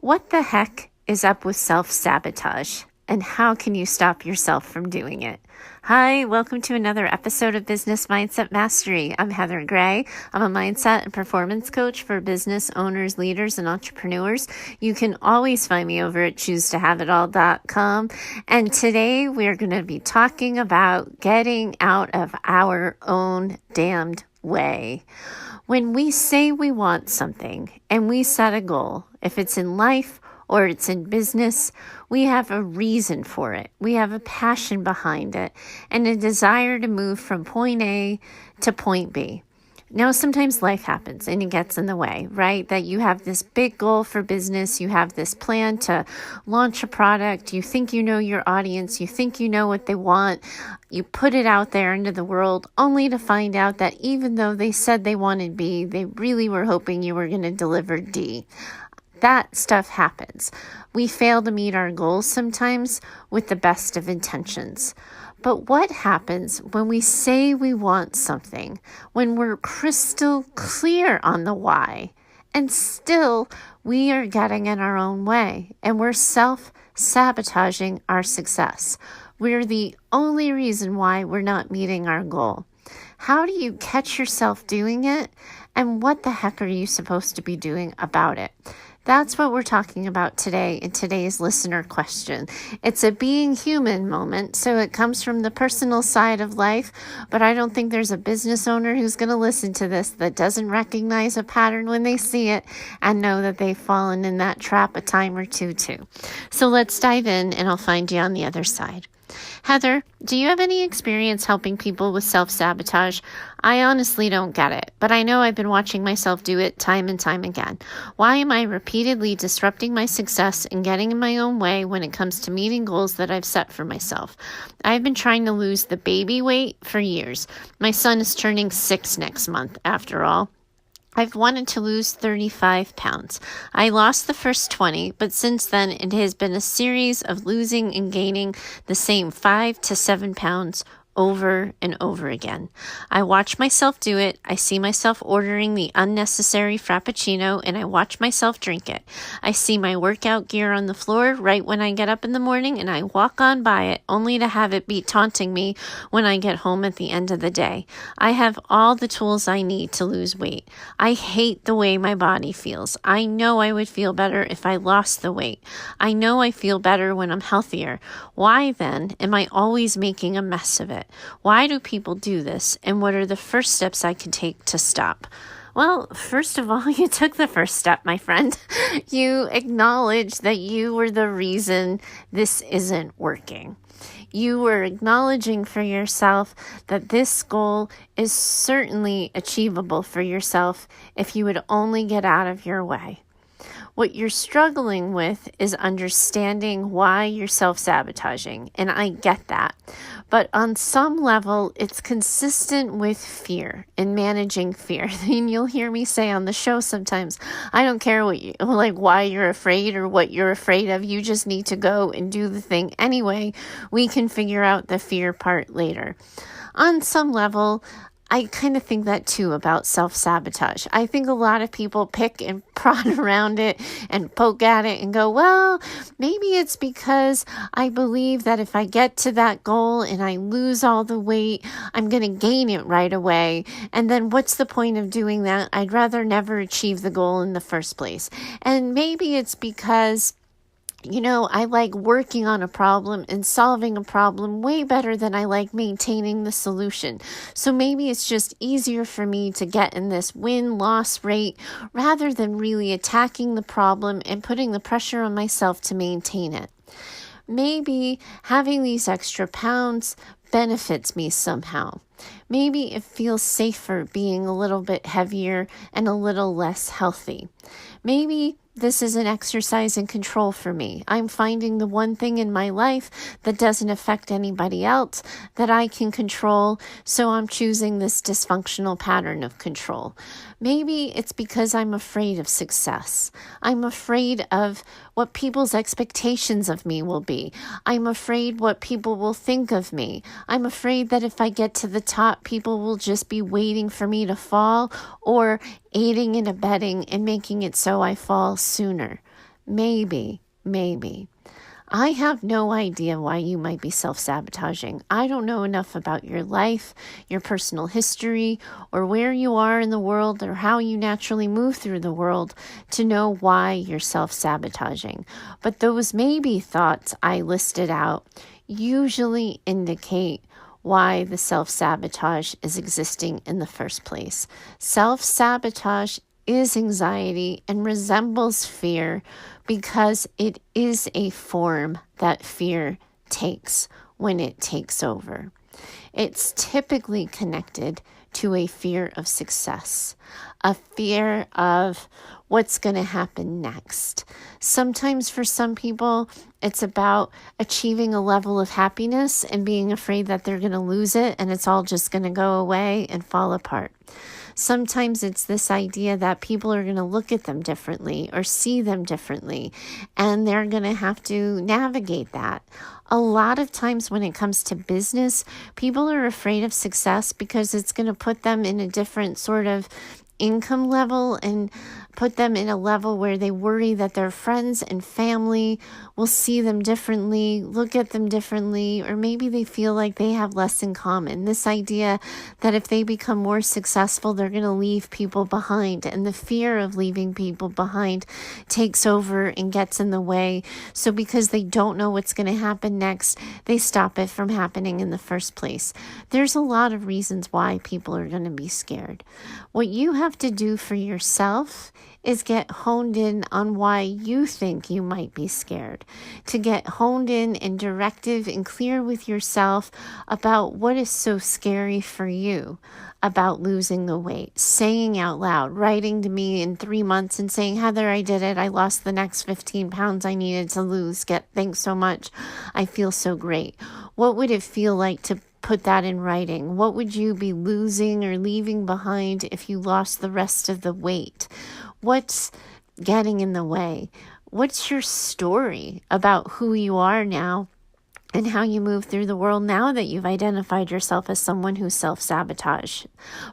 What the heck is up with self-sabotage? And how can you stop yourself from doing it? Hi, welcome to another episode of Business Mindset Mastery. I'm Heather Gray. I'm a mindset and performance coach for business owners, leaders, and entrepreneurs. You can always find me over at choosetohaveitall.com. And today we're going to be talking about getting out of our own damned way. When we say we want something and we set a goal, if it's in life or it's in business, we have a reason for it. We have a passion behind it and a desire to move from point A to point B. Now, sometimes life happens and it gets in the way, right? That you have this big goal for business. You have this plan to launch a product. You think you know your audience. You think you know what they want. You put it out there into the world only to find out that even though they said they wanted B, they really were hoping you were going to deliver D. That stuff happens. We fail to meet our goals sometimes with the best of intentions. But what happens when we say we want something, when we're crystal clear on the why, and still we are getting in our own way and we're self-sabotaging our success? We're the only reason why we're not meeting our goal. How do you catch yourself doing it? And what the heck are you supposed to be doing about it? That's what we're talking about today in today's listener question. It's a being human moment, so it comes from the personal side of life, but I don't think there's a business owner who's going to listen to this that doesn't recognize a pattern when they see it and know that they've fallen in that trap a time or two too. So let's dive in and I'll find you on the other side. Heather, do you have any experience helping people with self-sabotage? I honestly don't get it, but I know I've been watching myself do it time and time again. Why am I repeatedly disrupting my success and getting in my own way when it comes to meeting goals that I've set for myself? I've been trying to lose the baby weight for years. My son is turning 6 next month, after all. I've wanted to lose 35 pounds. I lost the first 20, but since then it has been a series of losing and gaining the same 5 to 7 pounds over and over again. I watch myself do it. I see myself ordering the unnecessary Frappuccino and I watch myself drink it. I see my workout gear on the floor right when I get up in the morning and I walk on by it only to have it be taunting me when I get home at the end of the day. I have all the tools I need to lose weight. I hate the way my body feels. I know I would feel better if I lost the weight. I know I feel better when I'm healthier. Why then am I always making a mess of it? Why do people do this? And what are the first steps I can take to stop? Well, first of all, you took the first step, my friend. You acknowledged that you were the reason this isn't working. You were acknowledging for yourself that this goal is certainly achievable for yourself if you would only get out of your way. What you're struggling with is understanding why you're self-sabotaging, and I get that. But on some level, it's consistent with fear and managing fear. And you'll hear me say on the show sometimes, I don't care why you're afraid or what you're afraid of. You just need to go and do the thing anyway. We can figure out the fear part later. On some level, I kind of think that too about self-sabotage. I think a lot of people pick and prod around it and poke at it and go, well, maybe it's because I believe that if I get to that goal and I lose all the weight, I'm going to gain it right away. And then what's the point of doing that? I'd rather never achieve the goal in the first place. And maybe it's because I like working on a problem and solving a problem way better than I like maintaining the solution. So maybe it's just easier for me to get in this win-loss rate rather than really attacking the problem and putting the pressure on myself to maintain it. Maybe having these extra pounds benefits me somehow. Maybe it feels safer being a little bit heavier and a little less healthy. Maybe this is an exercise in control for me. I'm finding the one thing in my life that doesn't affect anybody else that I can control, so I'm choosing this dysfunctional pattern of control. Maybe it's because I'm afraid of success. I'm afraid of what people's expectations of me will be. I'm afraid what people will think of me. I'm afraid that if I get to the top, people will just be waiting for me to fall or aiding and abetting and making it so I fall sooner. Maybe. I have no idea why you might be self-sabotaging. I don't know enough about your life, your personal history, or where you are in the world, or how you naturally move through the world to know why you're self-sabotaging. But those maybe thoughts I listed out usually indicate why the self-sabotage is existing in the first place. Self-sabotage is anxiety and resembles fear because it is a form that fear takes when it takes over. It's typically connected to a fear of success, a fear of what's going to happen next. Sometimes for some people, it's about achieving a level of happiness and being afraid that they're going to lose it and it's all just going to go away and fall apart. Sometimes it's this idea that people are going to look at them differently or see them differently, and they're going to have to navigate that. A lot of times when it comes to business, people are afraid of success because it's going to put them in a different sort of income level and put them in a level where they worry that their friends and family will see them differently, look at them differently, or maybe they feel like they have less in common. This idea that if they become more successful, they're going to leave people behind, and the fear of leaving people behind takes over and gets in the way. So because they don't know what's going to happen next, they stop it from happening in the first place. There's a lot of reasons why people are going to be scared. What you have to do for yourself is get honed in on why you think you might be scared, to get honed in and directive and clear with yourself about what is so scary for you about losing the weight, saying out loud, writing to me in 3 months and saying, Heather, I did it. I lost the next 15 pounds I needed to lose. Thanks so much. I feel so great. What would it feel like to put that in writing? What would you be losing or leaving behind if you lost the rest of the weight? What's getting in the way? What's your story about who you are now and how you move through the world now that you've identified yourself as someone who self-sabotage?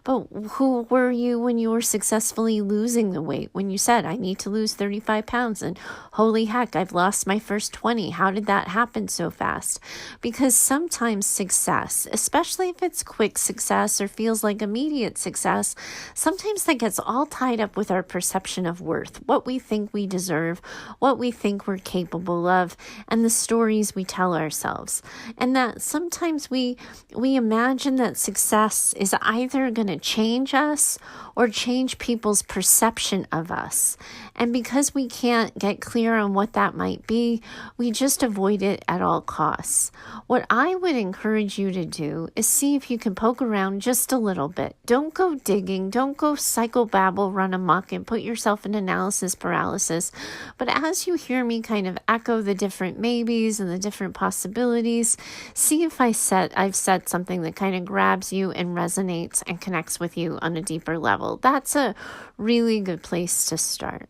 But who were you when you were successfully losing the weight? When you said, I need to lose 35 pounds and holy heck, I've lost my first 20. How did that happen so fast? Because sometimes success, especially if it's quick success or feels like immediate success, sometimes that gets all tied up with our perception of worth, what we think we deserve, what we think we're capable of, and the stories we tell ourselves. And that sometimes we imagine that success is either going to change us or change people's perception of us. And because we can't get clear on what that might be, we just avoid it at all costs. What I would encourage you to do is see if you can poke around just a little bit. Don't go digging. Don't go psychobabble, run amok, and put yourself in analysis paralysis. But as you hear me kind of echo the different maybes and the different possibilities, see if I've said something that kind of grabs you and resonates and connects with you on a deeper level. That's a really good place to start.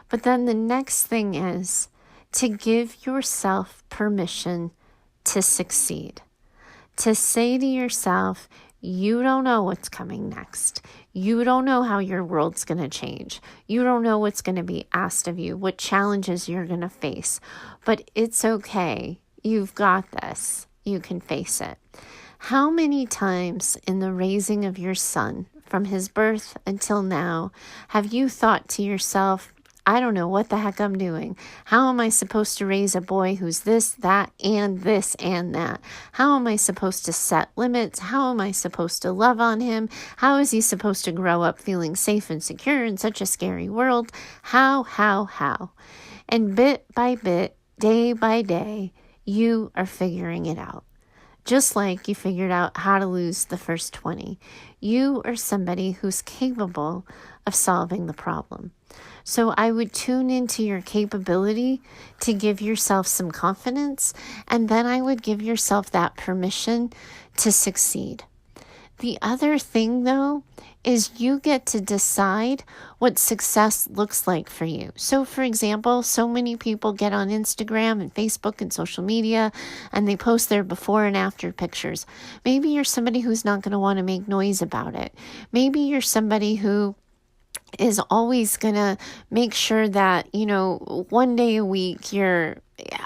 But then the next thing is to give yourself permission to succeed. To say to yourself, you don't know what's coming next. You don't know how your world's going to change. You don't know what's going to be asked of you, what challenges you're going to face. But it's okay. You've got this. You can face it. How many times in the raising of your son, from his birth until now, have you thought to yourself, I don't know what the heck I'm doing. How am I supposed to raise a boy who's this, that, and this, and that? How am I supposed to set limits? How am I supposed to love on him? How is he supposed to grow up feeling safe and secure in such a scary world? How? And bit by bit, day by day, you are figuring it out. Just like you figured out how to lose the first 20. You are somebody who's capable of solving the problem. So I would tune into your capability to give yourself some confidence, and then I would give yourself that permission to succeed. The other thing, though, is you get to decide what success looks like for you. So, for example, so many people get on Instagram and Facebook and social media, and they post their before and after pictures. Maybe you're somebody who's not going to want to make noise about it. Maybe you're somebody who is always going to make sure that, one day a week you're,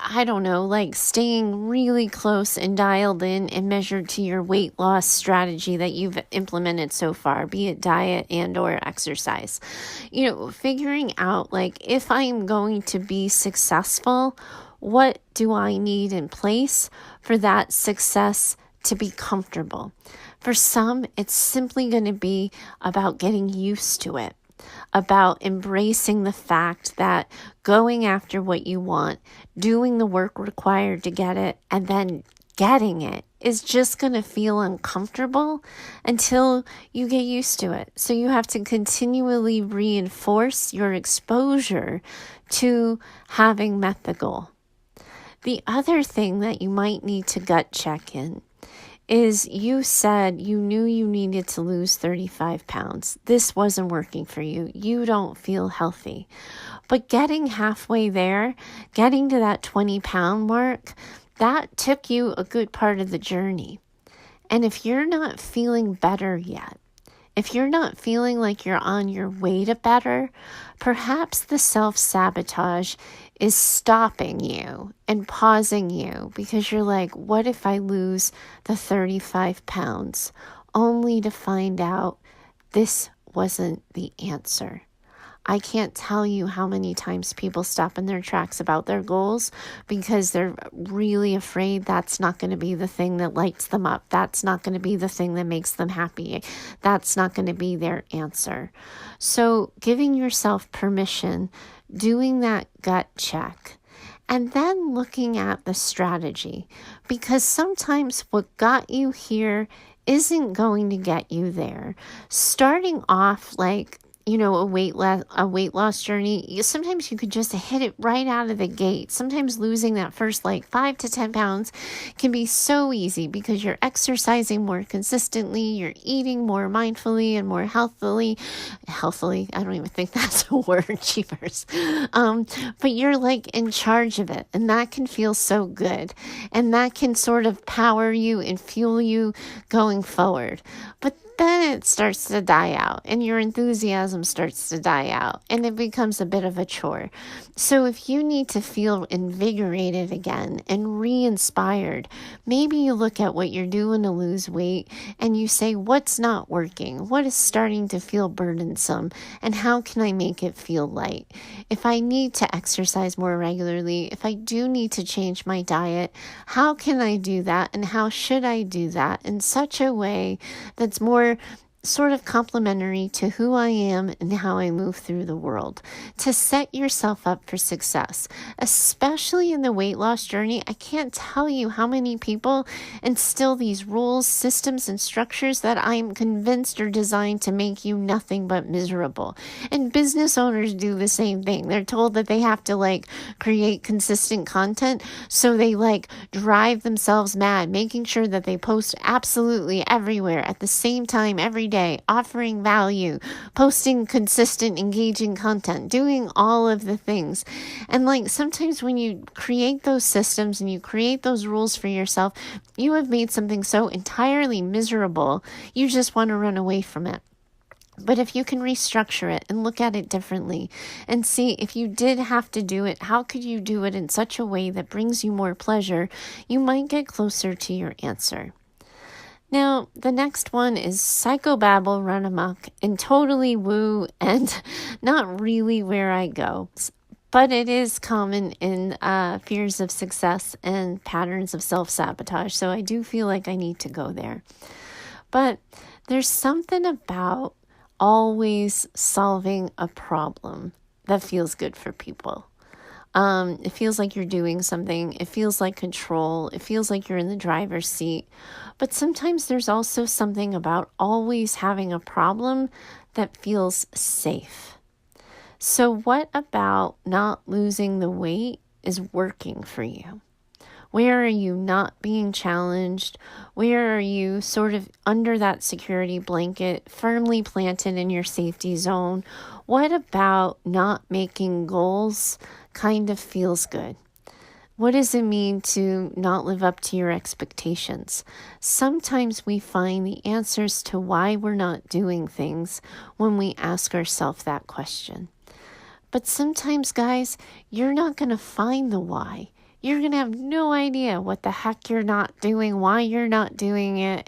I don't know, like staying really close and dialed in and measured to your weight loss strategy that you've implemented so far, be it diet and or exercise. Figuring out like, if I'm going to be successful, what do I need in place for that success to be comfortable? For some, it's simply going to be about getting used to it, about embracing the fact that going after what you want, doing the work required to get it, and then getting it is just going to feel uncomfortable until you get used to it. So you have to continually reinforce your exposure to having met the goal. The other thing that you might need to gut check in is you said you knew you needed to lose 35 pounds. This wasn't working for you. You don't feel healthy. But getting halfway there, getting to that 20-pound mark, that took you a good part of the journey. And if you're not feeling better yet, if you're not feeling like you're on your way to better, perhaps the self-sabotage is stopping you and pausing you because you're like, what if I lose the 35 pounds only to find out this wasn't the answer? I can't tell you how many times people stop in their tracks about their goals because they're really afraid that's not going to be the thing that lights them up. That's not going to be the thing that makes them happy. That's not going to be their answer. So giving yourself permission, doing that gut check, and then looking at the strategy, because sometimes what got you here isn't going to get you there. Starting off like, a weight loss journey, sometimes you could just hit it right out of the gate. Sometimes losing that first 5 to 10 pounds can be so easy because you're exercising more consistently, you're eating more mindfully and more healthily. I don't even think that's a word, cheapers. But you're in charge of it, and that can feel so good, and that can sort of power you and fuel you going forward. But then it starts to die out and your enthusiasm starts to die out and it becomes a bit of a chore. So if you need to feel invigorated again and re-inspired, maybe you look at what you're doing to lose weight and you say, what's not working? What is starting to feel burdensome? And how can I make it feel light? If I need to exercise more regularly, if I do need to change my diet, how can I do that? And how should I do that in such a way that's more sort of complementary to who I am and how I move through the world, to set yourself up for success, especially in the weight loss journey. I can't tell you how many people instill these rules, systems, and structures that I'm convinced are designed to make you nothing but miserable. And business owners do the same thing. They're told that they have to create consistent content, so they drive themselves mad, making sure that they post absolutely everywhere at the same time every day, offering value, posting consistent, engaging content, doing all of the things. And sometimes when you create those systems and you create those rules for yourself, you have made something so entirely miserable, you just want to run away from it. But if you can restructure it and look at it differently and see if you did have to do it, how could you do it in such a way that brings you more pleasure, you might get closer to your answer. Now, the next one is psychobabble run amok and totally woo and not really where I go. But it is common in fears of success and patterns of self-sabotage. So I do feel like I need to go there. But there's something about always solving a problem that feels good for people. It feels like you're doing something. It feels like control. It feels like you're in the driver's seat. But sometimes there's also something about always having a problem that feels safe. So what about not losing the weight is working for you? Where are you not being challenged? Where are you sort of under that security blanket, firmly planted in your safety zone? What about not making goals kind of feels good? What does it mean to not live up to your expectations? Sometimes we find the answers to why we're not doing things when we ask ourselves that question. But sometimes, guys, you're not going to find the why. You're going to have no idea what the heck you're not doing, why you're not doing it,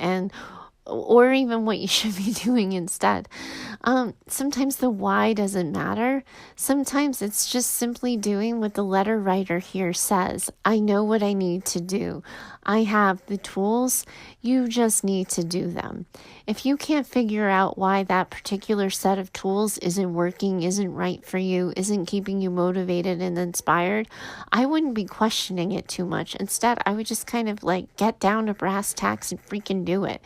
or even what you should be doing instead. Sometimes the why doesn't matter. Sometimes it's just simply doing what the letter writer here says. I know what I need to do. I have the tools. You just need to do them. If you can't figure out why that particular set of tools isn't working, isn't right for you, isn't keeping you motivated and inspired, I wouldn't be questioning it too much. Instead, I would just kind of get down to brass tacks and freaking do it.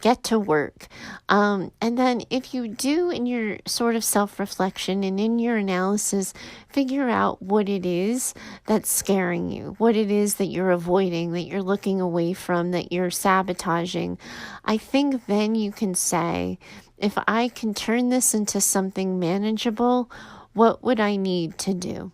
Get to work. And then if you do in your sort of self-reflection and in your analysis, figure out what it is that's scaring you, what it is that you're avoiding, that you're looking away from, that you're sabotaging. I think then you can say, if I can turn this into something manageable, what would I need to do?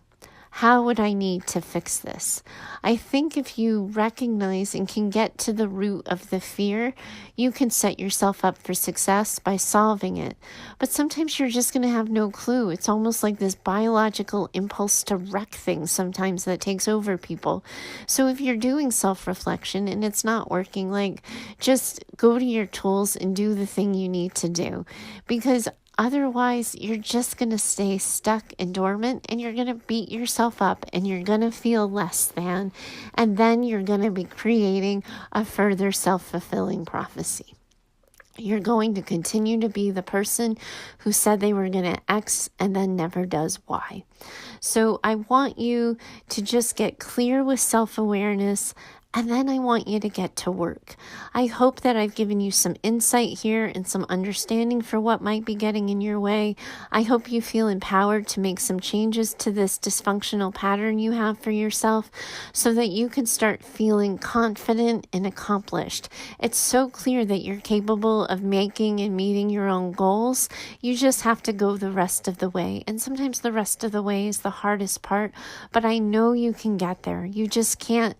How would I need to fix this? I think if you recognize and can get to the root of the fear, you can set yourself up for success by solving it. But sometimes you're just going to have no clue. It's almost like this biological impulse to wreck things sometimes that takes over people. So if you're doing self-reflection and it's not working, just go to your tools and do the thing you need to do. Because otherwise, you're just going to stay stuck and dormant, and you're going to beat yourself up, and you're going to feel less than, and then you're going to be creating a further self-fulfilling prophecy. You're going to continue to be the person who said they were going to X and then never does Y. So I want you to just get clear with self-awareness, and then I want you to get to work. I hope that I've given you some insight here and some understanding for what might be getting in your way. I hope you feel empowered to make some changes to this dysfunctional pattern you have for yourself so that you can start feeling confident and accomplished. It's so clear that you're capable of making and meeting your own goals. You just have to go the rest of the way. And sometimes the rest of the way is the hardest part, but I know you can get there. You just can't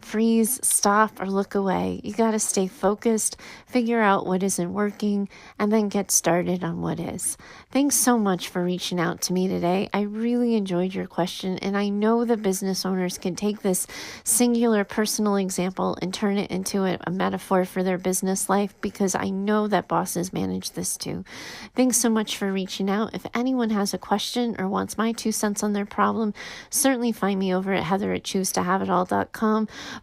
freeze, stop, or look away. You got to stay focused, figure out what isn't working, and then get started on what is. Thanks so much for reaching out to me today. I really enjoyed your question, and I know the business owners can take this singular personal example and turn it into a metaphor for their business life, because I know that bosses manage this too. Thanks so much for reaching out. If anyone has a question or wants my 2 cents on their problem, certainly find me over at heather@choosetohaveitall.com.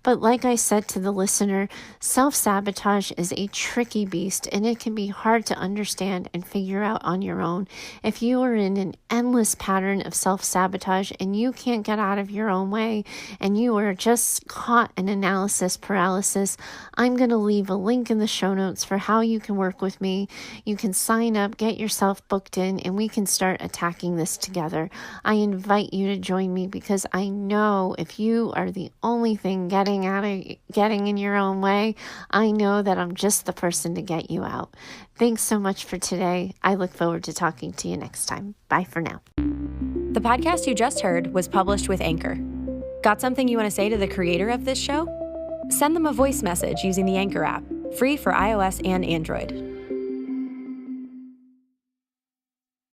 But like I said to the listener, self-sabotage is a tricky beast, and it can be hard to understand and figure out on your own. If you are in an endless pattern of self-sabotage and you can't get out of your own way and you are just caught in analysis paralysis, I'm going to leave a link in the show notes for how you can work with me. You can sign up, get yourself booked in, and we can start attacking this together. I invite you to join me because I know if you are the only thing getting in your own way, I know that I'm just the person to get you out. Thanks so much for today. I look forward to talking to you next time. Bye for now. The podcast you just heard was published with Anchor. Got something you want to say to the creator of this show? Send them a voice message using the Anchor app, free for iOS and Android.